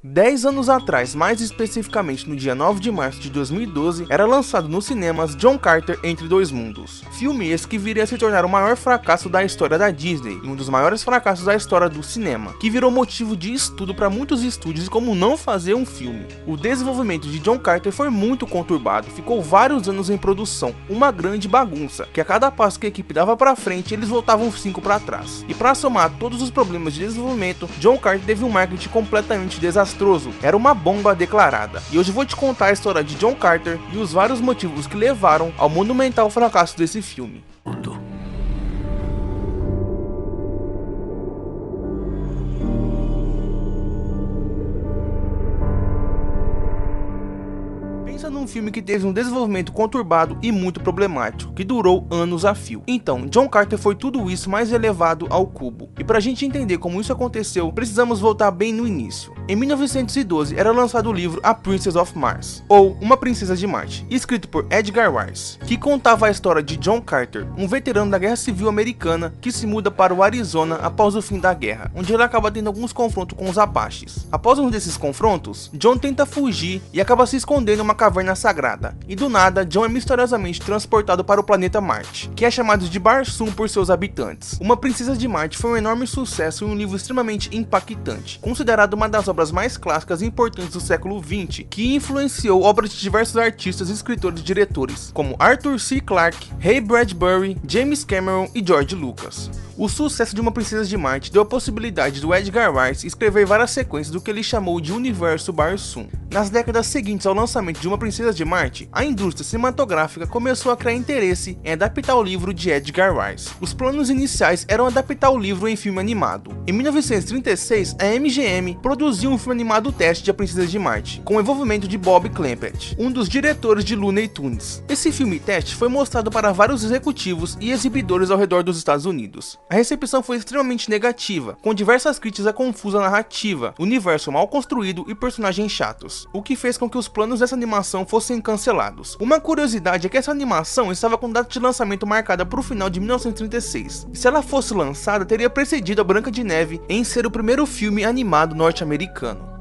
10 anos atrás, mais especificamente no dia 9 de março de 2012, era lançado nos cinemas John Carter Entre Dois Mundos. Filme esse que viria a se tornar o maior fracasso da história da Disney e um dos maiores fracassos da história do cinema, que virou motivo de estudo para muitos estúdios como não fazer um filme. O desenvolvimento de John Carter foi muito conturbado, ficou vários anos em produção, uma grande bagunça, que a cada passo que a equipe dava para frente, eles voltavam 5 para trás. E para somar todos os problemas de desenvolvimento, John Carter teve um marketing completamente desastroso. Era uma bomba declarada. E hoje eu vou te contar a história de John Carter e os vários motivos que levaram ao monumental fracasso desse filme. Pensa num filme que teve um desenvolvimento conturbado e muito problemático, que durou anos a fio. Então, John Carter foi tudo isso mais elevado ao cubo. E pra gente entender como isso aconteceu, precisamos voltar bem no início. Em 1912 era lançado o livro A Princess of Mars, ou Uma Princesa de Marte, escrito por Edgar Rice, que contava a história de John Carter, um veterano da Guerra Civil Americana que se muda para o Arizona após o fim da guerra, onde ele acaba tendo alguns confrontos com os Apaches. Após um desses confrontos, John tenta fugir e acaba se escondendo em uma caverna sagrada, e do nada, John é misteriosamente transportado para o planeta Marte, que é chamado de Barsoom por seus habitantes. Uma Princesa de Marte foi um enorme sucesso e um livro extremamente impactante, considerado uma das obras mais clássicas e importantes do século XX, que influenciou obras de diversos artistas, escritores e diretores, como Arthur C. Clarke, Ray Bradbury, James Cameron e George Lucas. O sucesso de Uma Princesa de Marte deu a possibilidade do Edgar Rice escrever várias sequências do que ele chamou de Universo Barsoom. Nas décadas seguintes ao lançamento de Uma Princesa de Marte, a indústria cinematográfica começou a criar interesse em adaptar o livro de Edgar Rice. Os planos iniciais eram adaptar o livro em filme animado. Em 1936, a MGM produziu um filme animado teste de A Princesa de Marte, com o envolvimento de Bob Clampett, um dos diretores de Looney Tunes. Esse filme teste foi mostrado para vários executivos e exibidores ao redor dos Estados Unidos. A recepção foi extremamente negativa, com diversas críticas à confusa narrativa, universo mal construído e personagens chatos, o que fez com que os planos dessa animação fossem cancelados. Uma curiosidade é que essa animação estava com data de lançamento marcada para o final de 1936, e se ela fosse lançada teria precedido a Branca de Neve em ser o primeiro filme animado norte-americano.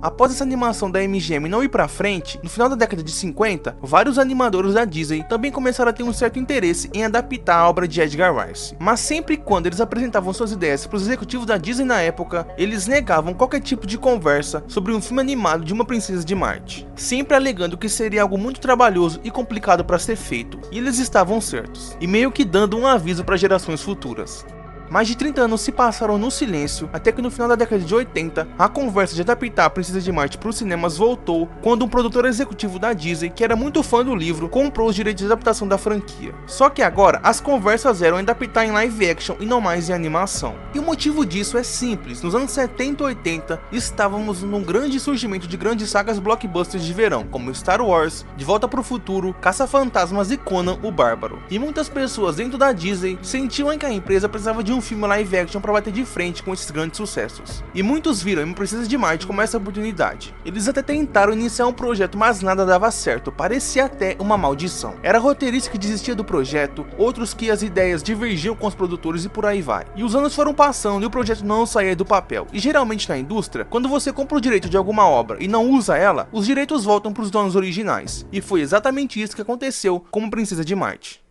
Após essa animação da MGM não ir pra frente, no final da década de 50, vários animadores da Disney também começaram a ter um certo interesse em adaptar a obra de Edgar Rice. Mas sempre quando eles apresentavam suas ideias para os executivos da Disney na época, eles negavam qualquer tipo de conversa sobre um filme animado de Uma Princesa de Marte, sempre alegando que seria algo muito trabalhoso e complicado para ser feito. E eles estavam certos, e meio que dando um aviso para gerações futuras. Mais de 30 anos se passaram no silêncio, até que no final da década de 80, a conversa de adaptar A Princesa de Marte para os cinemas voltou, quando um produtor executivo da Disney, que era muito fã do livro, comprou os direitos de adaptação da franquia. Só que agora, as conversas eram em adaptar em live action e não mais em animação. E o motivo disso é simples: nos anos 70 e 80, estávamos num grande surgimento de grandes sagas blockbusters de verão, como Star Wars, De Volta para o Futuro, Caça-Fantasmas e Conan o Bárbaro. E muitas pessoas dentro da Disney sentiam que a empresa precisava de um filme live action para bater de frente com esses grandes sucessos. E muitos viram Uma Princesa de Marte como essa oportunidade. Eles até tentaram iniciar um projeto, mas nada dava certo, parecia até uma maldição. Era roteirista que desistia do projeto, outros que as ideias divergiam com os produtores e por aí vai. E os anos foram passando e o projeto não saía do papel. E geralmente na indústria, quando você compra o direito de alguma obra e não usa ela, os direitos voltam para os donos originais. E foi exatamente isso que aconteceu com Uma Princesa de Marte.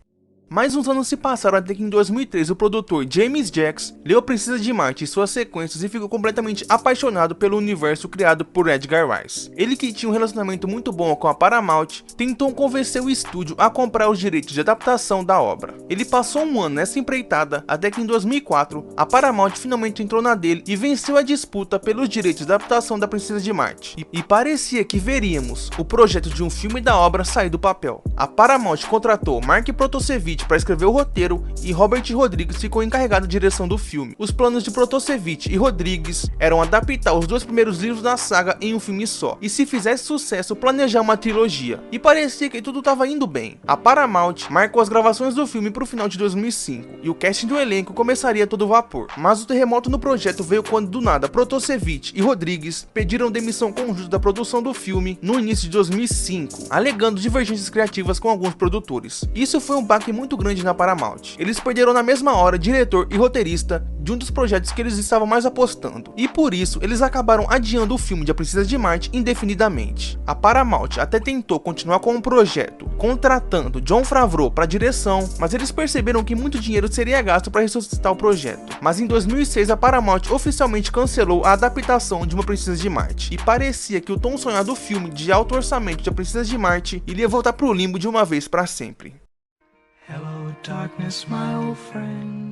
Mais uns anos se passaram até que em 2003 o produtor James Jacks leu A Princesa de Marte e suas sequências e ficou completamente apaixonado pelo universo criado por Edgar Rice. Ele, que tinha um relacionamento muito bom com a Paramount, tentou convencer o estúdio a comprar os direitos de adaptação da obra. Ele passou um ano nessa empreitada até que em 2004 a Paramount finalmente entrou na dele e venceu a disputa pelos direitos de adaptação da Princesa de Marte. E parecia que veríamos o projeto de um filme da obra sair do papel. A Paramount contratou Mark Protosevich para escrever o roteiro e Robert Rodrigues ficou encarregado da direção do filme. Os planos de Protosevich e Rodrigues eram adaptar os dois primeiros livros da saga em um filme só, e se fizesse sucesso, planejar uma trilogia. E parecia que tudo estava indo bem. A Paramount marcou as gravações do filme para o final de 2005, e o casting do elenco começaria a todo vapor. Mas o terremoto no projeto veio quando do nada Protosevich e Rodrigues pediram demissão conjunta da produção do filme no início de 2005, alegando divergências criativas com alguns produtores. Isso foi um baque muito muito grande na Paramount. Eles perderam na mesma hora diretor e roteirista de um dos projetos que eles estavam mais apostando, e por isso eles acabaram adiando o filme de A Princesa de Marte indefinidamente. A Paramount até tentou continuar com o projeto, contratando Jon Favreau para direção, mas eles perceberam que muito dinheiro seria gasto para ressuscitar o projeto. Mas em 2006 a Paramount oficialmente cancelou a adaptação de Uma Princesa de Marte, e parecia que o tão sonhado filme de alto orçamento de A Princesa de Marte iria voltar pro limbo de uma vez para sempre. Hello, darkness, my old friend.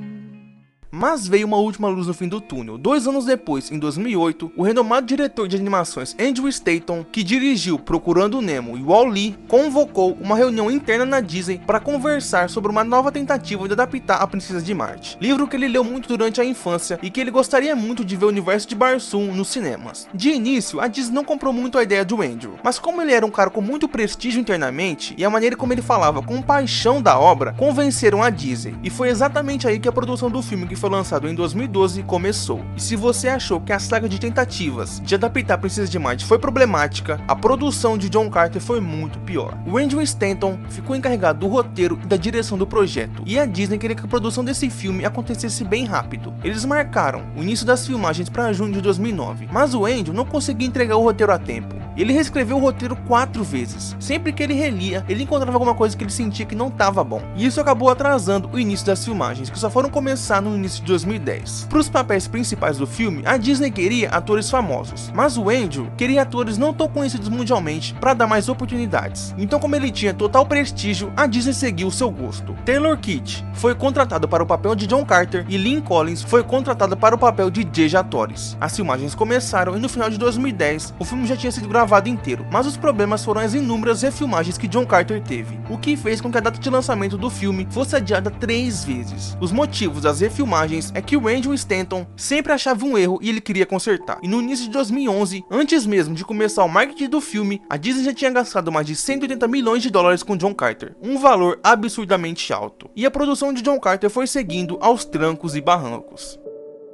Mas veio uma última luz no fim do túnel. 2 anos depois, em 2008, o renomado diretor de animações Andrew Stanton, que dirigiu Procurando Nemo e Wall-E, convocou uma reunião interna na Disney para conversar sobre uma nova tentativa de adaptar A Princesa de Marte, livro que ele leu muito durante a infância e que ele gostaria muito de ver o universo de Barsoom nos cinemas. De início, a Disney não comprou muito a ideia do Andrew, mas como ele era um cara com muito prestígio internamente e a maneira como ele falava com paixão da obra, convenceram a Disney, e foi exatamente aí que a produção do filme, que foi lançado em 2012, começou. E se você achou que a saga de tentativas de adaptar a Princesa de Marte foi problemática, a produção de John Carter foi muito pior. O Andrew Stanton ficou encarregado do roteiro e da direção do projeto, e a Disney queria que a produção desse filme acontecesse bem rápido. Eles marcaram o início das filmagens para junho de 2009, mas o Andrew não conseguia entregar o roteiro a tempo. Ele reescreveu o roteiro 4 vezes. Sempre que ele relia, ele encontrava alguma coisa que ele sentia que não estava bom. E isso acabou atrasando o início das filmagens, que só foram começar no início de 2010. Para os papéis principais do filme, a Disney queria atores famosos, mas o Andrew queria atores não tão conhecidos mundialmente para dar mais oportunidades. Então, como ele tinha total prestígio, a Disney seguiu o seu gosto. Taylor Kitsch foi contratado para o papel de John Carter e Lynn Collins foi contratado para o papel de Dejah Thoris. As filmagens começaram e no final de 2010, o filme já tinha sido gravado inteiro, mas os problemas foram as inúmeras refilmagens que John Carter teve, o que fez com que a data de lançamento do filme fosse adiada 3 vezes. Os motivos das refilmagens é que o Andrew Stanton sempre achava um erro e ele queria consertar. E no início de 2011, antes mesmo de começar o marketing do filme, a Disney já tinha gastado mais de 180 milhões de dólares com John Carter, um valor absurdamente alto. E a produção de John Carter foi seguindo aos trancos e barrancos.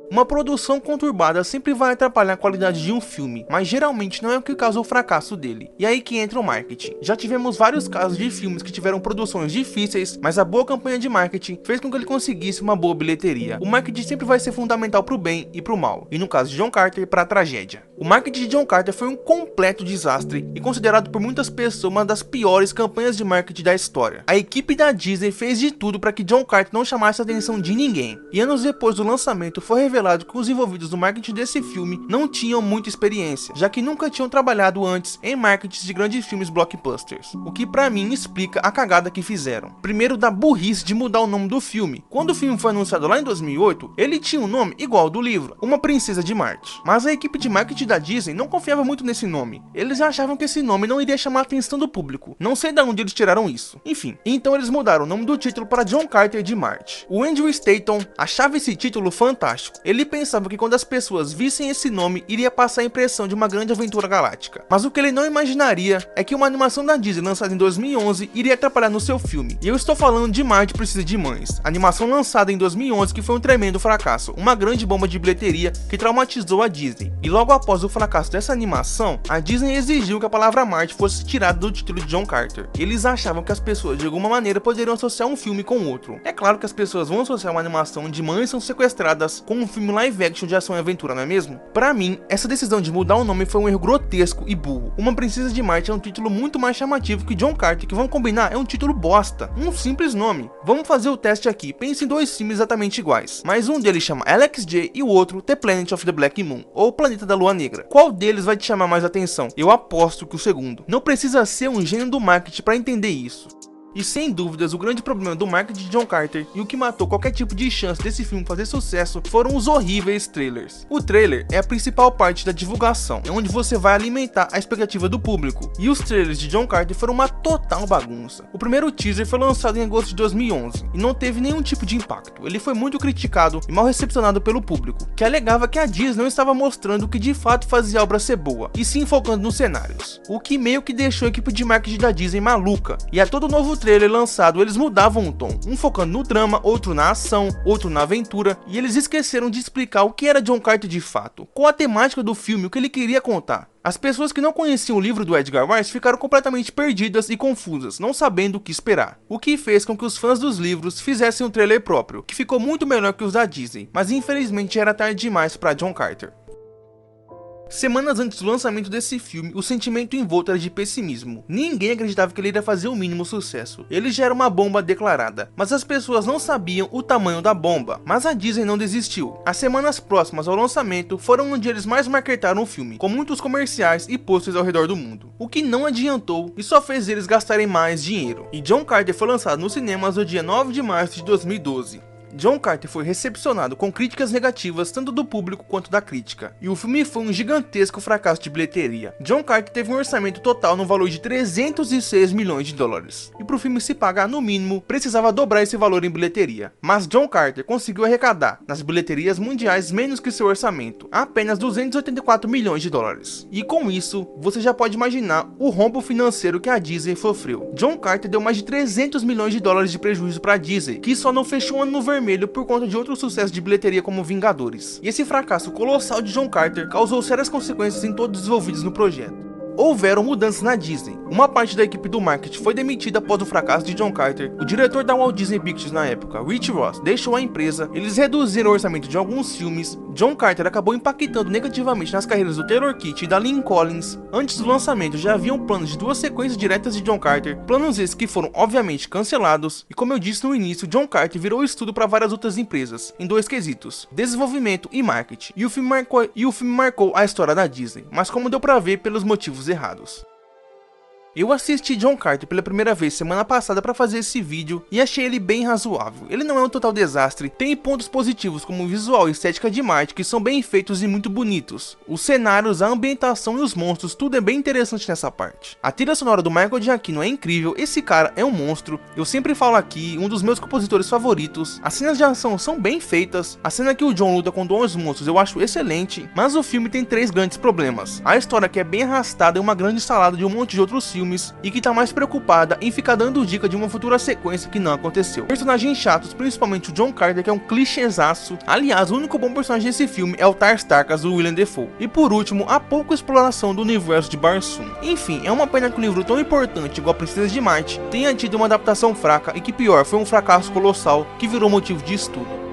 Uma produção conturbada sempre vai atrapalhar a qualidade de um filme, mas geralmente não é o que causa o fracasso dele. E aí que entra o marketing. Já tivemos vários casos de filmes que tiveram produções difíceis, mas a boa campanha de marketing fez com que ele conseguisse uma boa bilheteria. O marketing sempre vai ser fundamental pro bem e pro mal, e no caso de John Carter, para a tragédia. O marketing de John Carter foi um completo desastre e considerado por muitas pessoas uma das piores campanhas de marketing da história. A equipe da Disney fez de tudo para que John Carter não chamasse a atenção de ninguém, e anos depois do lançamento foi revelado que os envolvidos no marketing desse filme não tinham muita experiência, já que nunca tinham trabalhado antes em marketing de grandes filmes blockbusters, o que pra mim explica a cagada que fizeram. Primeiro, da burrice de mudar o nome do filme. Quando o filme foi anunciado lá em 2008, ele tinha um nome igual ao do livro, Uma Princesa de Marte, mas a equipe de marketing da Disney não confiava muito nesse nome. Eles achavam que esse nome não iria chamar a atenção do público, não sei de onde eles tiraram isso. Enfim, então eles mudaram o nome do título para John Carter de Marte. O Andrew Stanton achava esse título fantástico. Ele pensava que quando as pessoas vissem esse nome, iria passar a impressão de uma grande aventura galáctica. Mas o que ele não imaginaria é que uma animação da Disney lançada em 2011 iria atrapalhar no seu filme. E eu estou falando de Marte Precisa de Mães, animação lançada em 2011 que foi um tremendo fracasso, uma grande bomba de bilheteria que traumatizou a Disney. E logo após o fracasso dessa animação, a Disney exigiu que a palavra Marte fosse tirada do título de John Carter. Eles achavam que as pessoas de alguma maneira poderiam associar um filme com outro. É claro que as pessoas vão associar uma animação de mães são sequestradas com um filme live action de ação e aventura, não é mesmo? Pra mim, essa decisão de mudar o nome foi um erro grotesco e burro. Uma Princesa de Marte é um título muito mais chamativo que John Carter, que vamos combinar, é um título bosta. Um simples nome. Vamos fazer o teste aqui. Pense em 2 filmes exatamente iguais, mas um deles chama Alex J e o outro The Planet of the Black Moon, ou Planeta da Lua Negra. Qual deles vai te chamar mais atenção? Eu aposto que o segundo. Não precisa ser um gênio do marketing para entender isso. E sem dúvidas, o grande problema do marketing de John Carter e o que matou qualquer tipo de chance desse filme fazer sucesso foram os horríveis trailers. O trailer é a principal parte da divulgação, é onde você vai alimentar a expectativa do público. E os trailers de John Carter foram uma total bagunça. O primeiro teaser foi lançado em agosto de 2011 e não teve nenhum tipo de impacto. Ele foi muito criticado e mal recepcionado pelo público, que alegava que a Disney não estava mostrando o que de fato fazia a obra ser boa, e sim focando nos cenários. O que meio que deixou a equipe de marketing da Disney maluca. E a todo novo trailer lançado eles mudavam o tom, um focando no drama, outro na ação, outro na aventura, e eles esqueceram de explicar o que era John Carter de fato, qual a temática do filme, o que ele queria contar. As pessoas que não conheciam o livro do Edgar Rice ficaram completamente perdidas e confusas, não sabendo o que esperar. O que fez com que os fãs dos livros fizessem um trailer próprio, que ficou muito melhor que os da Disney, mas infelizmente era tarde demais para John Carter. Semanas antes do lançamento desse filme, o sentimento envolto era de pessimismo. Ninguém acreditava que ele iria fazer o mínimo sucesso. Ele já era uma bomba declarada, mas as pessoas não sabiam o tamanho da bomba. Mas a Disney não desistiu. As semanas próximas ao lançamento foram onde eles mais marketaram o filme, com muitos comerciais e posters ao redor do mundo. O que não adiantou e só fez eles gastarem mais dinheiro. E John Carter foi lançado nos cinemas no dia 9 de março de 2012. John Carter foi recepcionado com críticas negativas tanto do público quanto da crítica, e o filme foi um gigantesco fracasso de bilheteria. John Carter teve um orçamento total no valor de 306 milhões de dólares, e para o filme se pagar no mínimo, precisava dobrar esse valor em bilheteria. Mas John Carter conseguiu arrecadar, nas bilheterias mundiais, menos que seu orçamento, apenas 284 milhões de dólares. E com isso, você já pode imaginar o rombo financeiro que a Disney sofreu. John Carter deu mais de 300 milhões de dólares de prejuízo para a Disney, que só não fechou um ano no vermelho por conta de outro sucesso de bilheteria como Vingadores. E esse fracasso colossal de John Carter causou sérias consequências em todos os envolvidos no projeto. Houveram mudanças na Disney. Uma parte da equipe do marketing foi demitida após o fracasso de John Carter. O diretor da Walt Disney Pictures na época, Rich Ross, deixou a empresa. Eles reduziram o orçamento de alguns filmes. John Carter acabou impactando negativamente nas carreiras do Taylor Kitsch e da Lynn Collins. Antes do lançamento já haviam planos de 2 sequências diretas de John Carter, planos esses que foram obviamente cancelados. E como eu disse no início, John Carter virou estudo para várias outras empresas, em 2 quesitos: desenvolvimento e marketing. E o filme marcou a história da Disney, mas como deu pra ver, pelos motivos errados. Eu assisti John Carter pela primeira vez semana passada para fazer esse vídeo e achei ele bem razoável. Ele não é um total desastre, tem pontos positivos como o visual e estética de Marte que são bem feitos e muito bonitos. Os cenários, a ambientação e os monstros, tudo é bem interessante nessa parte. A trilha sonora do Michael Giacchino é incrível, esse cara é um monstro. Eu sempre falo aqui, um dos meus compositores favoritos. As cenas de ação são bem feitas, a cena que o John luta com 2 monstros eu acho excelente, mas o filme tem 3 grandes problemas. A história que é bem arrastada é uma grande salada de um monte de outros filmes e que tá mais preocupada em ficar dando dica de uma futura sequência que não aconteceu. Personagens chatos, principalmente o John Carter, que é um clichêzaço. Aliás, o único bom personagem desse filme é o Tar Starkas, o Willem Dafoe. E por último, a pouca exploração do universo de Barsoom. Enfim, é uma pena que um livro tão importante igual Princesa de Marte tenha tido uma adaptação fraca e que pior, foi um fracasso colossal que virou motivo de estudo.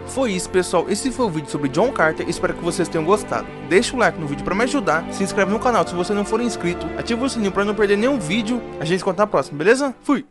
Foi isso, pessoal, esse foi o vídeo sobre John Carter, espero que vocês tenham gostado. Deixa o like no vídeo para me ajudar, se inscreve no canal se você não for inscrito, ativa o sininho para não perder nenhum vídeo, a gente se encontra na próxima, beleza? Fui!